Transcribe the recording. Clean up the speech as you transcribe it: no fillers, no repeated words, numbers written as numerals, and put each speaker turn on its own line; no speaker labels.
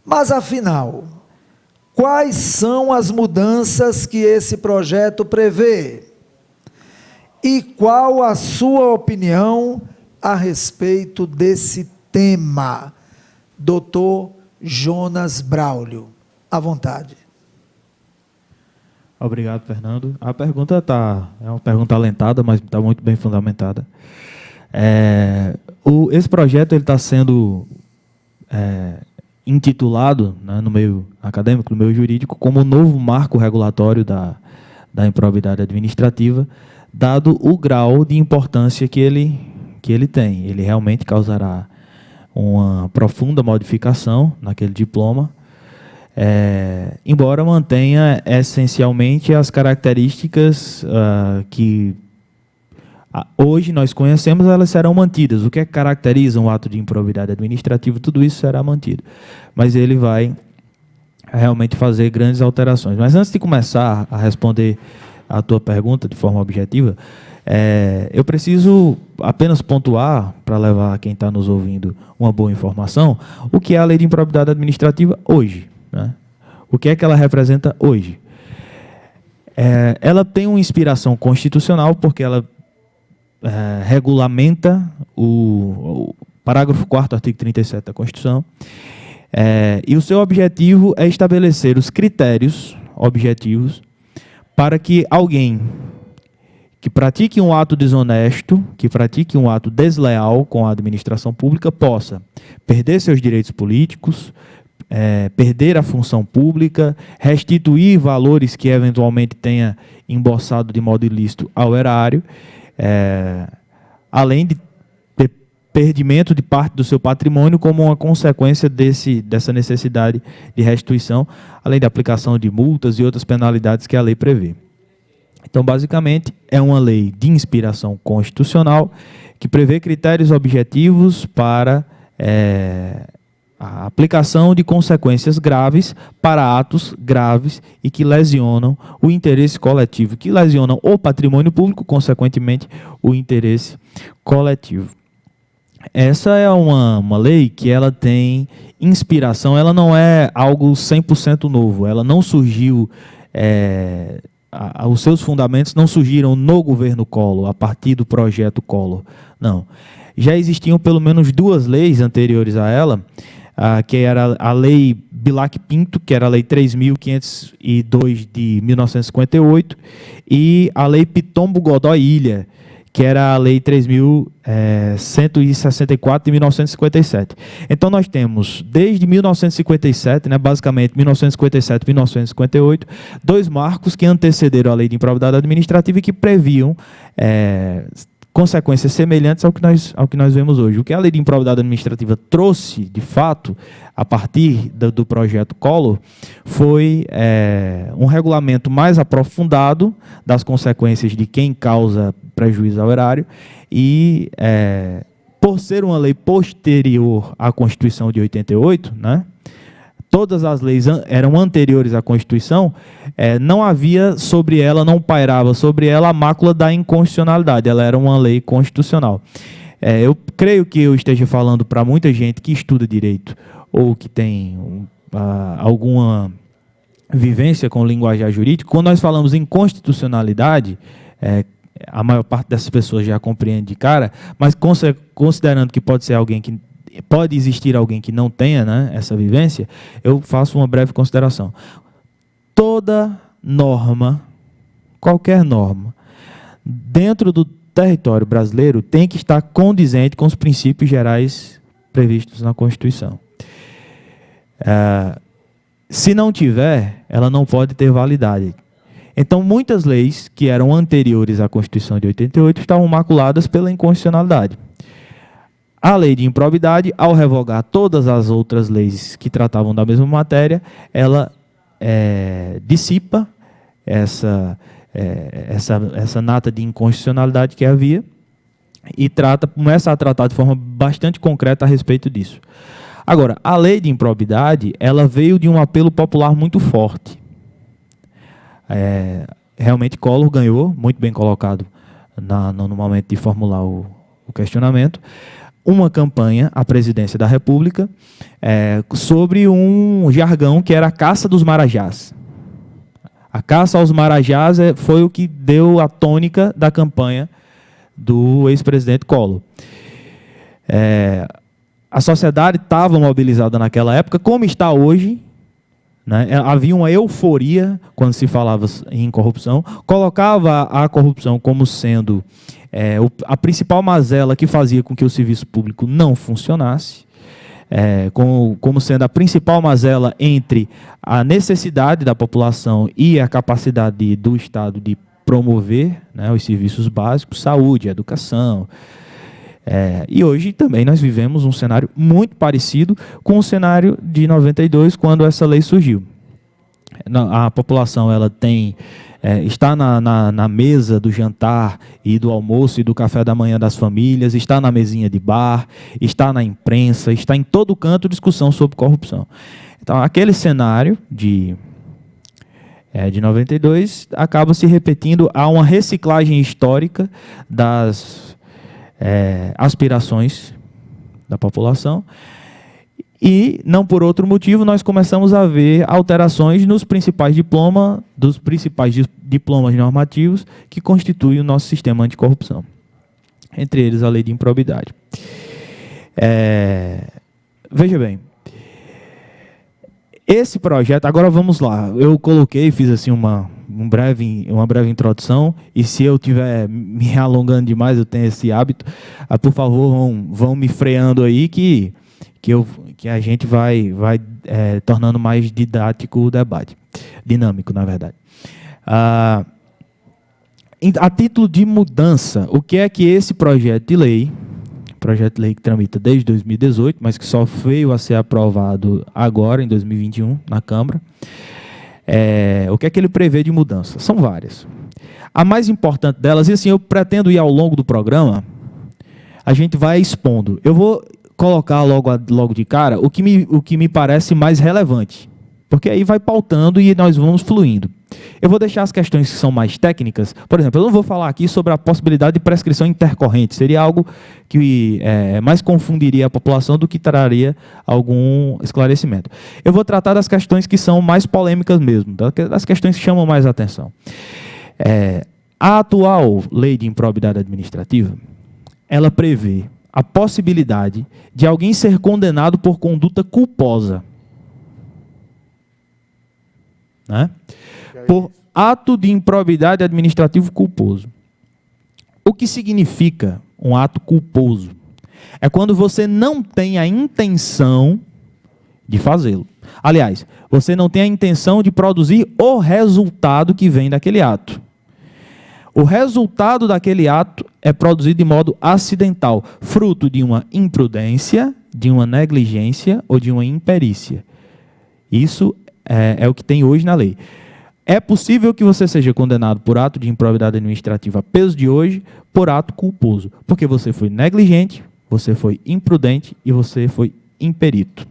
Mas, afinal, quais são as mudanças que esse projeto prevê? E qual a sua opinião a respeito desse tema? Doutor Jonas Braulio, à vontade.
Obrigado, Fernando. A pergunta é uma pergunta alentada, mas está muito bem fundamentada. Esse projeto está sendo intitulado, né, no meio acadêmico, no meio jurídico, como o novo marco regulatório da improbidade administrativa, dado o grau de importância que ele tem. Ele realmente causará uma profunda modificação naquele diploma, embora mantenha essencialmente as características que hoje nós conhecemos, elas serão mantidas. O que caracteriza um ato de improbidade administrativa, tudo isso será mantido. Mas ele vai realmente fazer grandes alterações. Mas antes de começar a responder a tua pergunta de forma objetiva, eu preciso apenas pontuar, para levar quem está nos ouvindo uma boa informação, o que é a Lei de Improbidade Administrativa hoje, né? O que é que ela representa hoje? Ela tem uma inspiração constitucional, porque ela regulamenta o parágrafo 4º, artigo 37 da Constituição, e o seu objetivo é estabelecer os critérios objetivos para que alguém que pratique um ato desonesto, que pratique um ato desleal com a administração pública, possa perder seus direitos políticos, perder a função pública, restituir valores que eventualmente tenha embossado de modo ilícito ao erário, além de ter perdimento de parte do seu patrimônio como uma consequência dessa necessidade de restituição, além da aplicação de multas e outras penalidades que a lei prevê. Então, basicamente, é uma lei de inspiração constitucional que prevê critérios objetivos para a aplicação de consequências graves para atos graves e que lesionam o interesse coletivo, que lesionam o patrimônio público, consequentemente, o interesse coletivo. Essa é uma lei que ela tem inspiração, ela não é algo 100% novo, ela não surgiu, os seus fundamentos não surgiram no governo Collor, a partir do projeto Collor, não. Já existiam pelo menos duas leis anteriores a ela, que era a Lei Bilac-Pinto, que era a Lei 3.502 de 1958, e a Lei Pitombo-Godoy Ilha, que era a Lei 3.164 de 1957. Então, nós temos, desde 1957, né, basicamente 1957 e 1958, dois marcos que antecederam a Lei de Improbidade Administrativa e que previam consequências semelhantes ao que nós vemos hoje. O que a Lei de Improbidade Administrativa trouxe, de fato, a partir do projeto Collor, foi um regulamento mais aprofundado das consequências de quem causa prejuízo ao erário e, por ser uma lei posterior à Constituição de 88, né, todas as leis eram anteriores à Constituição, não havia sobre ela, não pairava sobre ela a mácula da inconstitucionalidade, ela era uma lei constitucional. Eu creio que eu esteja falando para muita gente que estuda direito ou que tem alguma vivência com linguajar jurídico. Quando nós falamos em constitucionalidade, a maior parte dessas pessoas já compreende de cara, mas considerando que pode existir alguém que não tenha, né, essa vivência, eu faço uma breve consideração. Toda norma, qualquer norma, dentro do território brasileiro tem que estar condizente com os princípios gerais previstos na Constituição. Se não tiver, ela não pode ter validade. Então, muitas leis que eram anteriores à Constituição de 88 estavam maculadas pela inconstitucionalidade. A lei de improbidade, ao revogar todas as outras leis que tratavam da mesma matéria, ela dissipa essa nata de inconstitucionalidade que havia e começa a tratar de forma bastante concreta a respeito disso. Agora, a lei de improbidade, ela veio de um apelo popular muito forte. Realmente, Collor ganhou, muito bem colocado no momento de formular o questionamento. uma campanha à presidência da República sobre um jargão que era a caça dos marajás. A caça aos marajás foi o que deu a tônica da campanha do ex-presidente Collor. A sociedade estava mobilizada naquela época, como está hoje, né? Havia uma euforia quando se falava em corrupção, colocava a corrupção como sendo a principal mazela que fazia com que o serviço público não funcionasse, como sendo a principal mazela entre a necessidade da população e a capacidade do Estado de promover, né, os serviços básicos, saúde, educação. E hoje também nós vivemos um cenário muito parecido com o cenário de 92, quando essa lei surgiu. A população ela está na mesa do jantar e do almoço e do café da manhã das famílias, está na mesinha de bar, está na imprensa, está em todo canto discussão sobre corrupção. Então, aquele cenário de 92 acaba se repetindo. Há uma reciclagem histórica das aspirações da população, e, não por outro motivo, nós começamos a ver alterações dos principais diplomas normativos que constituem o nosso sistema anticorrupção. Entre eles, a lei de improbidade. Veja bem, esse projeto, agora vamos lá, eu fiz assim uma breve introdução, e se eu estiver me alongando demais, eu tenho esse hábito, por favor, vão me freando aí, que a gente vai tornando mais didático o debate, dinâmico, na verdade. A título de mudança, o que é que esse projeto de lei que tramita desde 2018, mas que só veio a ser aprovado agora, em 2021, na Câmara, o que é que ele prevê de mudança? São várias. A mais importante delas, e assim, eu pretendo ir ao longo do programa, a gente vai expondo. Eu vou colocar logo de cara o que me parece mais relevante, porque aí vai pautando e nós vamos fluindo. Eu vou deixar as questões que são mais técnicas. Por exemplo, eu não vou falar aqui sobre a possibilidade de prescrição intercorrente. Seria algo que mais confundiria a população do que traria algum esclarecimento. Eu vou tratar das questões que são mais polêmicas mesmo, das questões que chamam mais atenção. A atual lei de improbidade administrativa, ela prevê a possibilidade de alguém ser condenado por conduta culposa, né? Por ato de improbidade administrativo culposo. O que significa um ato culposo? É quando você não tem a intenção de fazê-lo. Aliás, você não tem a intenção de produzir o resultado que vem daquele ato. O resultado daquele ato é produzido de modo acidental, fruto de uma imprudência, de uma negligência ou de uma imperícia. Isso é o que tem hoje na lei. É possível que você seja condenado por ato de improbidade administrativa a peso de hoje por ato culposo, porque você foi negligente, você foi imprudente e você foi imperito.